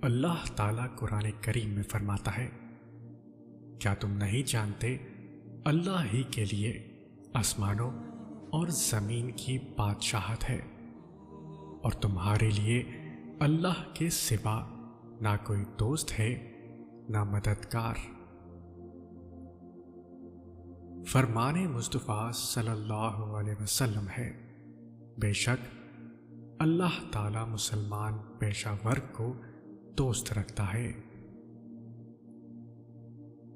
اللہ تعالیٰ قرآن کریم میں فرماتا ہے، کیا تم نہیں جانتے اللہ ہی کے لیے آسمانوں اور زمین کی بادشاہت ہے، اور تمہارے لیے اللہ کے سوا نہ کوئی دوست ہے نہ مددگار۔ فرمان مصطفیٰ صلی اللہ علیہ وسلم ہے، بے شک اللہ تعالیٰ مسلمان پیشہ ورگ کو دوست رکھتا ہے۔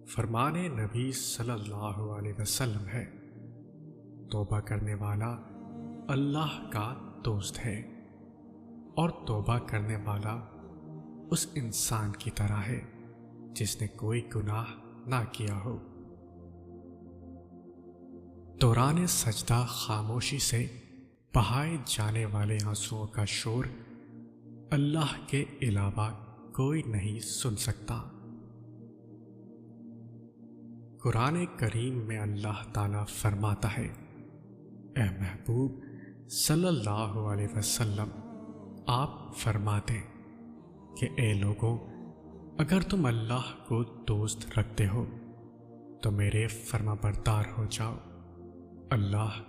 فرمان نبی صلی اللہ علیہ وسلم ہے، توبہ کرنے والا اللہ کا دوست ہے، اور توبہ کرنے والا اس انسان کی طرح ہے جس نے کوئی گناہ نہ کیا ہو۔ دوران سجدہ خاموشی سے بہائے جانے والے آنسوؤں کا شور اللہ کے علاوہ کوئی نہیں سن سکتا۔ قرآن کریم میں اللہ تعالیٰ فرماتا ہے، اے محبوب صلی اللہ علیہ وسلم، آپ فرما دیں کہ اے لوگوں، اگر تم اللہ کو دوست رکھتے ہو تو میرے فرما بردار ہو جاؤ، اللہ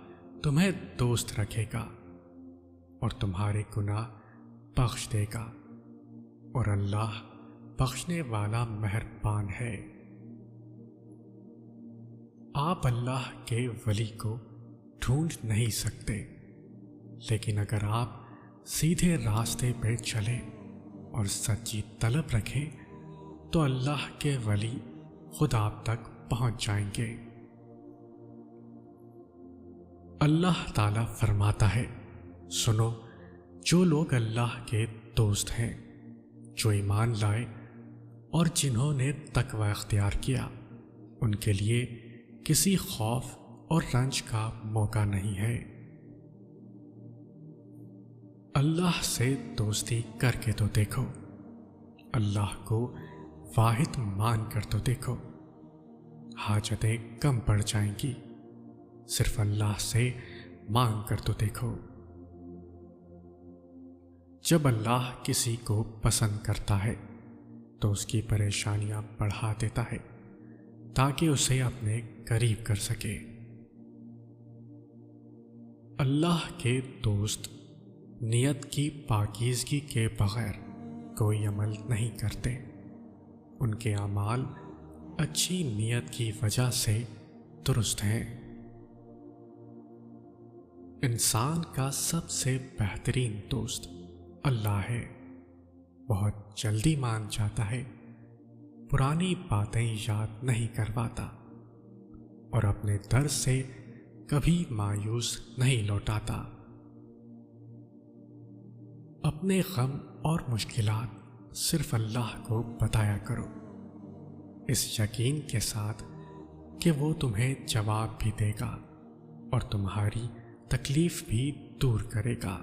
تمہیں دوست رکھے گا اور تمہارے گناہ بخش دے گا، اور اللہ بخشنے والا مہربان ہے۔ آپ اللہ کے ولی کو ڈھونڈ نہیں سکتے، لیکن اگر آپ سیدھے راستے پہ چلیں اور سچی طلب رکھیں تو اللہ کے ولی خود آپ تک پہنچ جائیں گے۔ اللہ تعالیٰ فرماتا ہے، سنو، جو لوگ اللہ کے دوست ہیں، جو ایمان لائے اور جنہوں نے تقوی اختیار کیا، ان کے لیے کسی خوف اور رنج کا موقع نہیں ہے۔ اللہ سے دوستی کر کے تو دیکھو، اللہ کو واحد مان کر تو دیکھو، حاجتیں کم پڑ جائیں گی۔ صرف اللہ سے مانگ کر تو دیکھو۔ جب اللہ کسی کو پسند کرتا ہے تو اس کی پریشانیاں بڑھا دیتا ہے تاکہ اسے اپنے قریب کر سکے۔ اللہ کے دوست نیت کی پاکیزگی کے بغیر کوئی عمل نہیں کرتے، ان کے اعمال اچھی نیت کی وجہ سے درست ہیں۔ انسان کا سب سے بہترین دوست اللہ ہے، بہت جلدی مان جاتا ہے، پرانی باتیں یاد نہیں کرواتا، اور اپنے در سے کبھی مایوس نہیں لوٹاتا۔ اپنے غم اور مشکلات صرف اللہ کو بتایا کرو، اس یقین کے ساتھ کہ وہ تمہیں جواب بھی دے گا اور تمہاری تکلیف بھی دور کرے گا۔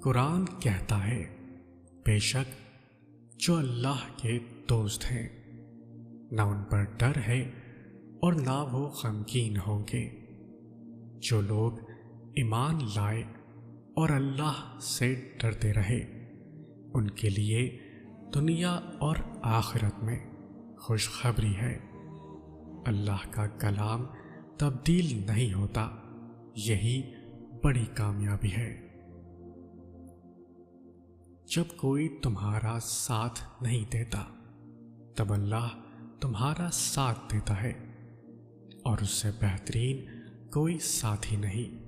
قرآن کہتا ہے، بے شک جو اللہ کے دوست ہیں، نہ ان پر ڈر ہے اور نہ وہ غمگین ہوں گے۔ جو لوگ ایمان لائے اور اللہ سے ڈرتے رہے، ان کے لیے دنیا اور آخرت میں خوشخبری ہے۔ اللہ کا کلام تبدیل نہیں ہوتا، یہی بڑی کامیابی ہے۔ جب کوئی تمہارا ساتھ نہیں دیتا تب اللہ تمہارا ساتھ دیتا ہے، اور اس سے بہترین کوئی ساتھی نہیں۔